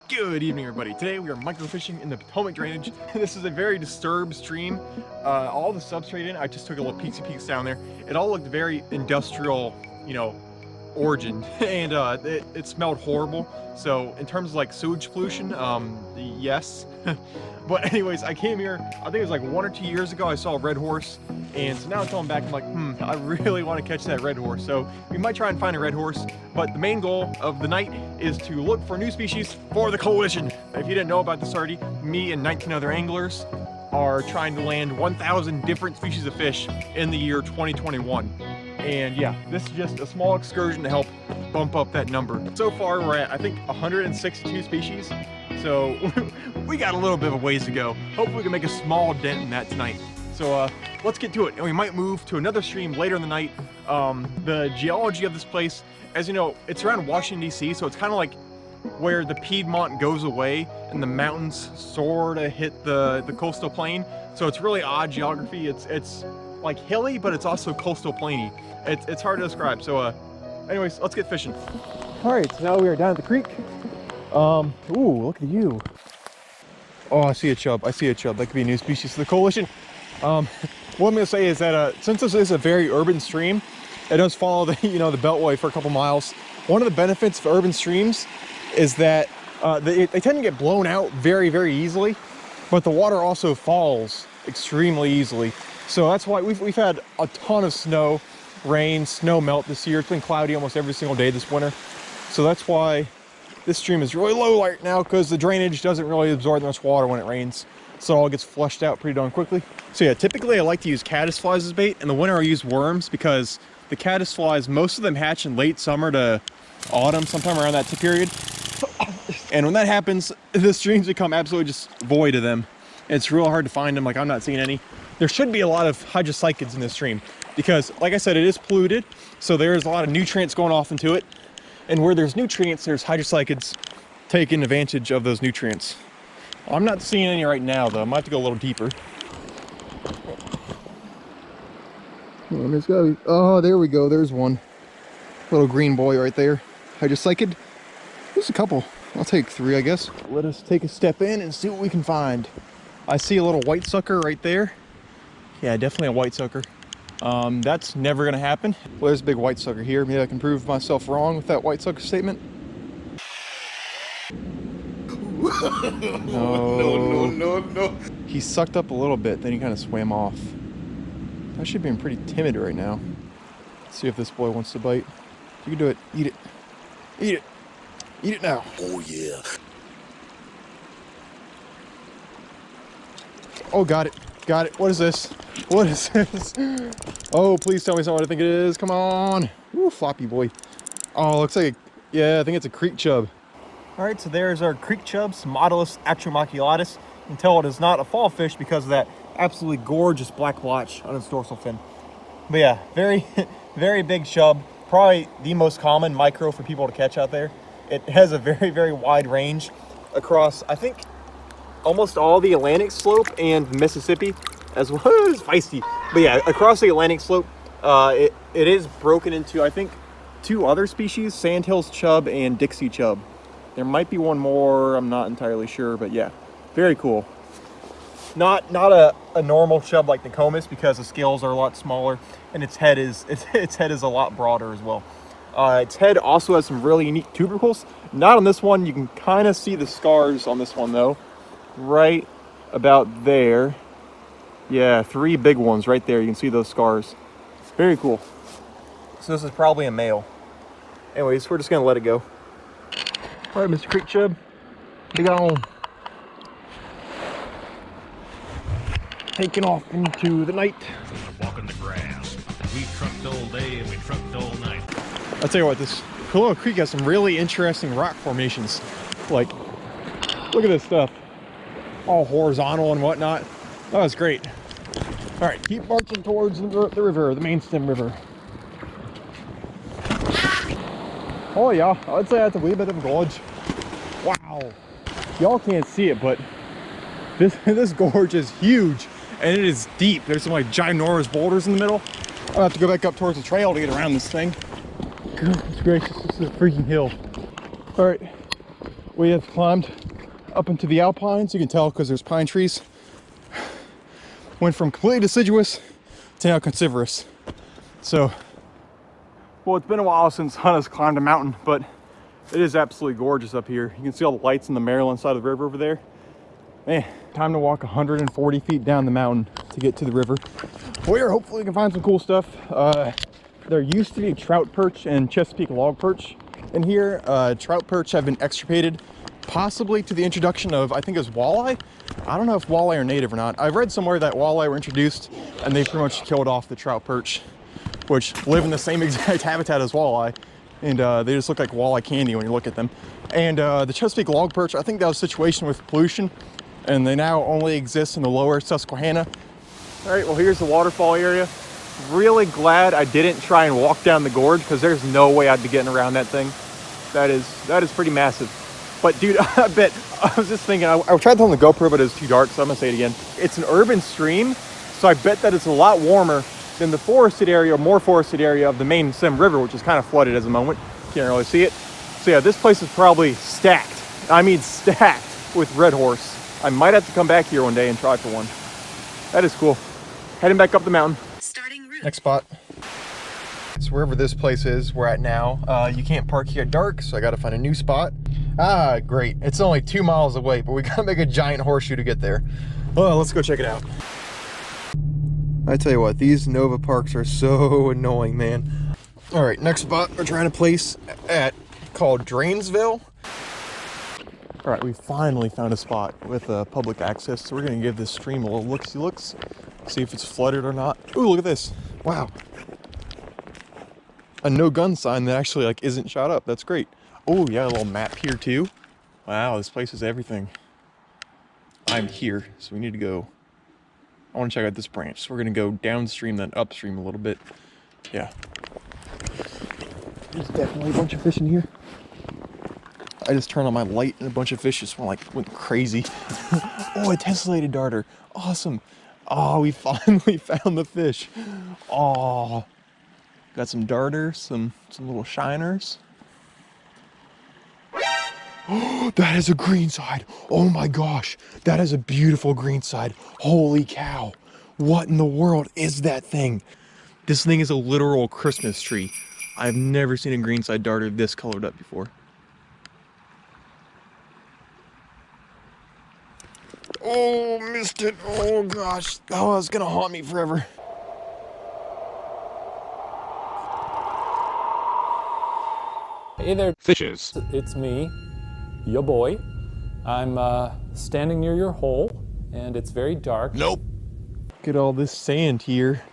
Good evening, everybody. Today we are microfishing in the Potomac drainage. This is a very disturbed stream. All the substrate in, I just took a little peeks down there. It all looked very industrial, origin, and it smelled horrible. So in terms of like sewage pollution, yes. But anyways, I came here, I think it was like 1 or 2 years ago, I saw a red horse. And so now I'm coming back, I'm like, I really want to catch that red horse. So we might try and find a red horse, but the main goal of the night is to look for new species for the coalition. If you didn't know about this already, me and 19 other anglers are trying to land 1,000 different species of fish in the year 2021. And yeah, this is just a small excursion to help bump up that number. So far, we're at, I think, 162 species. So we got a little bit of a ways to go. Hopefully we can make a small dent in that tonight. So let's get to it. And we might move to another stream later in the night. The geology of this place, as you know, it's around Washington, D.C., so it's kind of like where the Piedmont goes away and the mountains sort of hit the coastal plain. So it's really odd geography. It's like hilly, but it's also coastal plainy. It's hard to describe. So anyways, let's get fishing. All right, so now we are down at the creek. Ooh, look at you. Oh, I see a chub. I see a chub. That could be a new species to the coalition. What I'm gonna say is that since this is a very urban stream, it does follow the the beltway for a couple miles. One of the benefits of urban streams is that they tend to get blown out very easily, but the water also falls extremely easily. So that's why we've had a ton of snow, rain, snow melt this year. It's been cloudy almost every single day this winter. So that's why this stream is really low right now, because the drainage doesn't really absorb that much water when it rains. So it all gets flushed out pretty darn quickly. So yeah, typically I like to use caddisflies as bait. In the winter I use worms because the caddisflies, most of them hatch in late summer to autumn, sometime around that period. And when that happens, the streams become absolutely just void of them. It's real hard to find them. Like, I'm not seeing any. There should be a lot of hydropsychids in this stream because, like I said, it is polluted. So there's a lot of nutrients going off into it. And where there's nutrients, there's hydropsychids taking advantage of those nutrients. I'm not seeing any right now, though. I might have to go a little deeper. Oh, there we go. There's one. Little green boy right there. Hydropsychid. There's a couple. I'll take 3, I guess. Let us take a step in and see what we can find. I see a little white sucker right there. Yeah, definitely a white sucker. That's never going to happen. Well, there's a big white sucker here. Maybe I can prove myself wrong with that white sucker statement. No. He sucked up a little bit, then he kind of swam off. I should be pretty timid right now. Let's see if this boy wants to bite. You can do it. Eat it. Eat it. Eat it now. Oh, yeah. Oh, got it. Got it. What is this? What is this? Oh, please tell me something I think it is. Come on. Ooh, floppy boy. Oh, looks like, yeah, I think it's a creek chub. All right, so there's our creek chubs, Modulus atromaculatus. You can tell it is not a fall fish because of that absolutely gorgeous black blotch on its dorsal fin. But yeah, very big chub. Probably the most common micro for people to catch out there. It has a very wide range across, I think, almost all the Atlantic slope and Mississippi, as well as feisty. But yeah, across the Atlantic slope, it is broken into, I think, 2 other species, Sandhills chub and Dixie chub. There might be one more, I'm not entirely sure, but yeah, very cool. Not a normal chub like the Cummins because the scales are a lot smaller and its head is a lot broader as well. Its head also has some really unique tubercles. Not on this one. You can kind of see the scars on this one though, right about there. Yeah, 3 big ones right there. You can see those scars. Very cool. So this is probably a male. Anyways, we're just gonna let it go. All right, Mr. Creek Chub, big on. Taking off into the night. Walking the grass. We trucked all day and we trucked all night. I'll tell you what, this Pillow Creek has some really interesting rock formations. Like, look at this stuff. All horizontal and whatnot. That was great. All right, keep marching towards the river, the main stem river. Oh yeah, I'd say that's a wee bit of a gorge. Wow. Y'all can't see it, but this gorge is huge and it is deep. There's some like ginormous boulders in the middle. I'll have to go back up towards the trail to get around this thing. Goodness gracious, this is a freaking hill. All right, We have climbed up into the alpines. You can tell because there's pine trees. Went from completely deciduous to now coniferous. So, well, it's been a while since Hunta's climbed a mountain, but it is absolutely gorgeous up here. You can see all the lights in the Maryland side of the river over there. Man, time to walk 140 feet down the mountain to get to the river, where hopefully we can find some cool stuff. There used to be trout perch and Chesapeake log perch in here. Trout perch have been extirpated, possibly to the introduction of, I think it was walleye. I don't know if walleye are native or not. I've read somewhere that walleye were introduced and they pretty much killed off the trout perch, which live in the same exact habitat as walleye. And they just look like walleye candy when you look at them. And the Chesapeake log perch, I think that was a situation with pollution, and they now only exist in the lower Susquehanna. All right, well, here's the waterfall area. Really glad I didn't try and walk down the gorge, because there's no way I'd be getting around that thing. That is pretty massive. But dude, I bet, I was just thinking, I tried to on the GoPro, but it was too dark, so I'm gonna say it again. It's an urban stream, so I bet that it's a lot warmer than the forested area, or more forested area of the main Sim River, which is kind of flooded at the moment. Can't really see it. So yeah, this place is probably stacked. I mean stacked with red horse. I might have to come back here one day and try for one. That is cool. Heading back up the mountain. Starting route. Next spot. So wherever this place is, we're at now. You can't park here at dark, so I gotta find a new spot. Ah, great. It's only 2 miles away, but we gotta make a giant horseshoe to get there. Well, let's go check it out. I tell you what, these Nova parks are so annoying, man. All right, next spot we're trying to place at called Drainsville. All right, we finally found a spot with public access, so we're gonna give this stream a little looks, see if it's flooded or not. Ooh, look at this! Wow, a no gun sign that actually like isn't shot up. That's great. Oh yeah, a little map here too. Wow, this place is everything. I'm here, so we need to go. I want to check out this branch, so we're gonna go downstream, then upstream a little bit. Yeah. There's definitely a bunch of fish in here. I just turned on my light and a bunch of fish just went crazy. Oh, a tessellated darter. Awesome. Oh, we finally found the fish. Oh, got some darters, some little shiners. Oh, that is a green side. Oh my gosh, that is a beautiful green side. Holy cow. What in the world is that thing? This thing is a literal Christmas tree. I've never seen a greenside darter this colored up before. Oh, missed it. Oh gosh. Oh, it's gonna haunt me forever. Hey there, Fishes. it's me, your boy. I'm standing near your hole, and it's very dark. Nope. Look at all this sand here.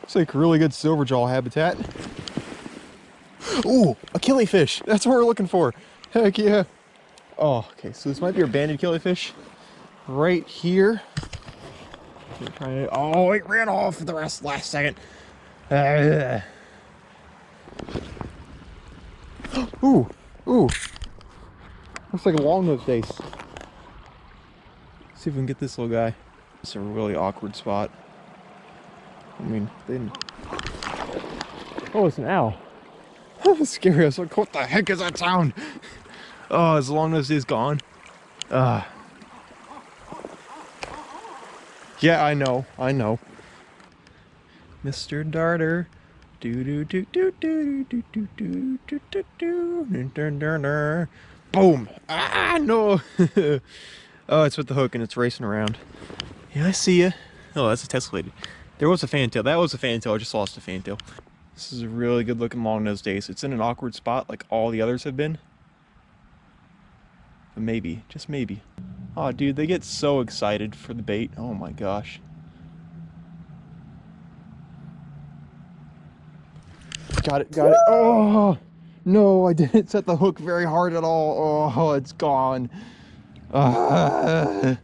Looks like really good silverjaw habitat. Ooh, a killifish. That's what we're looking for. Heck yeah. Oh, okay, so this might be our banded killifish. Right here. Oh, it ran off the last second. Ooh, ooh. Looks like a long-nosed dace. See if we can get this little guy. It's a really awkward spot. I mean, they didn't... Oh, it's an owl. That's scary. I was like, what the heck is that sound? Oh, his long-nosed is gone. Yeah, I know. Mr. Darter. Do do do do do do do do do do do. Boom! Ah, no! Oh, it's with the hook and it's racing around. Yeah, I see ya. Oh, that's a tessellated. There was a fantail. That was a fantail. I just lost a fantail. This is a really good looking long-nosed dace. It's in an awkward spot like all the others have been. But maybe, just maybe. Oh, dude, they get so excited for the bait. Oh my gosh. Got it. Oh, no, I didn't set the hook very hard at all. Oh, it's gone. Oh,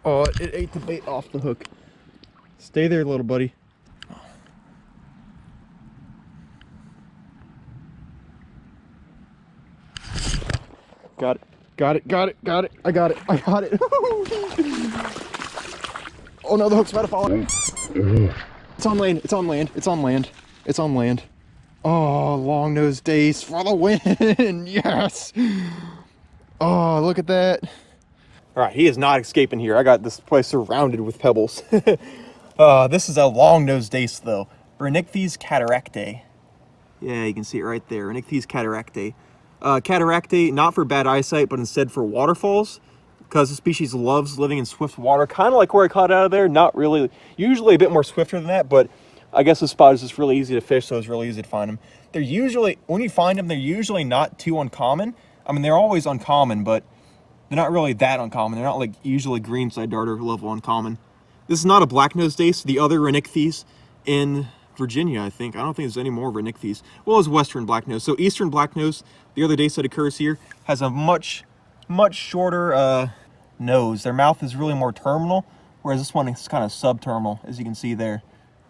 it ate the bait off the hook. Stay there, little buddy. Got it. I got it. Oh no, the hook's about to fall. It's on land. Oh, long-nosed dace for the win. Yes. Oh, look at that. All right, he is not escaping here. I got this place surrounded with pebbles. This is a long-nosed dace, though. Rhinichthyes cataractae. Yeah, you can see it right there. Rhinichthyes cataractae. Cataractae, not for bad eyesight, but instead for waterfalls, because the species loves living in swift water, kind of like where I caught out of there. Not really, usually a bit more swifter than that, but I guess this spot is just really easy to fish, so it's really easy to find them. They're usually, when you find them, they're usually not too uncommon. I mean, they're always uncommon, but they're not really that uncommon. They're not like usually greenside darter level uncommon. This is not a black-nosed dace. The other Rhinichthyes in Virginia, I think. I don't think there's any more Rhinichthyes. Well, it's western blacknose. So eastern blacknose, the other dace that occurs here, has a much shorter nose. Their mouth is really more terminal, whereas this one is kind of subterminal, as you can see there.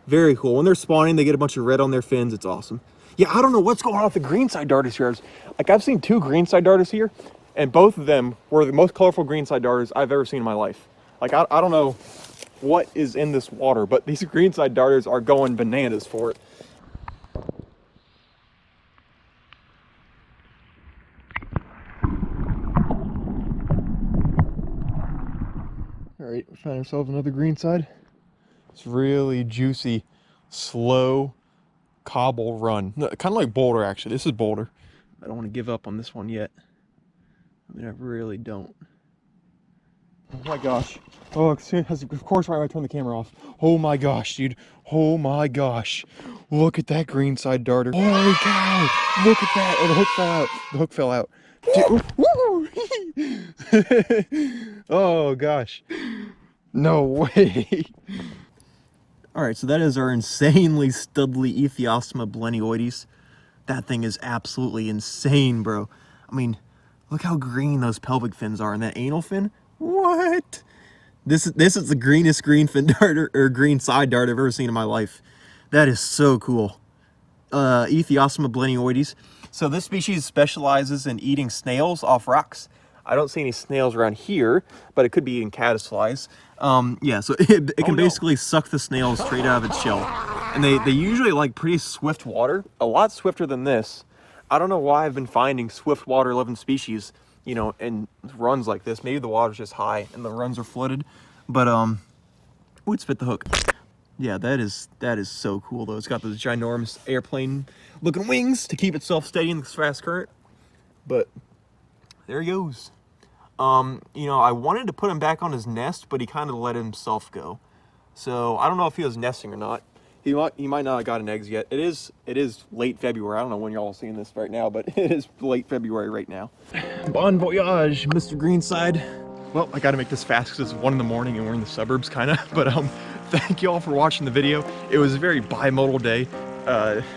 Very cool. When they're spawning, they get a bunch of red on their fins. It's awesome. Yeah, I don't know what's going on with the greenside darters here. Like, I've seen 2 greenside darters here, and both of them were the most colorful greenside darters I've ever seen in my life. Like, I don't know what is in this water, but these greenside darters are going bananas for it. All right, we found ourselves another greenside. It's really juicy, slow cobble run. No, kind of like Boulder, actually. This is Boulder. I don't want to give up on this one yet. I mean, I really don't. Oh my gosh. Oh, of course, right when I turn the camera off. Oh my gosh, dude. Oh my gosh. Look at that greenside darter. Holy cow. Look at that. Oh, the hook fell out. The hook fell out. Dude, woo! Oh gosh. No way. All right, so that is our insanely studly Ethiosma blenioides. That thing is absolutely insane, bro. I mean, look how green those pelvic fins are, and that anal fin. What? This is the greenest green fin darter or green side dart I've ever seen in my life. That is so cool. Ethiosma blenioides. So this species specializes in eating snails off rocks. I don't see any snails around here, but it could be eating caddisflies. Yeah, so it can basically suck the snails straight out of its shell. And they usually like pretty swift water, a lot swifter than this. I don't know why I've been finding swift water loving species, you know, in runs like this. Maybe the water's just high and the runs are flooded, but ooh, it spit the hook. Yeah, that is so cool though. It's got those ginormous airplane looking wings to keep itself steady in this fast current. But there he goes. You know, I wanted to put him back on his nest, but he kind of let himself go. So I don't know if he was nesting or not. He might not have gotten eggs yet. It is late February. I don't know when y'all are seeing this right now, but it is late February right now. Bon voyage, Mr. Greenside. Well, I got to make this fast because it's 1 in the morning and we're in the suburbs, kind of. But thank you all for watching the video. It was a very bimodal day,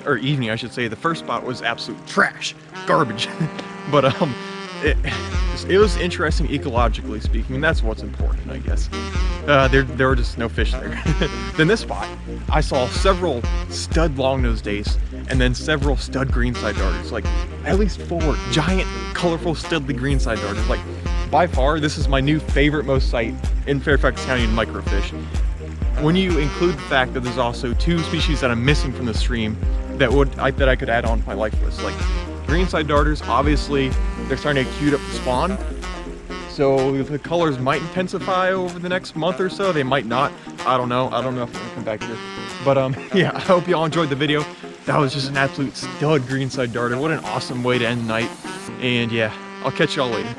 or evening, I should say. The first spot was absolute trash, garbage. But it was interesting ecologically speaking, and that's what's important, I guess. There were just no fish there. Then this spot, I saw several stud long-nosed dace, and then several stud greenside darters, like at least 4 giant, colorful, studly greenside darters. Like, by far, this is my new favorite most site in Fairfax County in microfish. When you include the fact that there's also 2 species that I'm missing from the stream that I could add on to my life list, like greenside darters, obviously they're starting to queue up the spawn, so the colors might intensify over the next month or so. They might not. I don't know if I'm gonna come back here, but yeah, I hope y'all enjoyed the video. That was just an absolute stud greenside darter. What an awesome way to end the night. And yeah, I'll catch y'all later.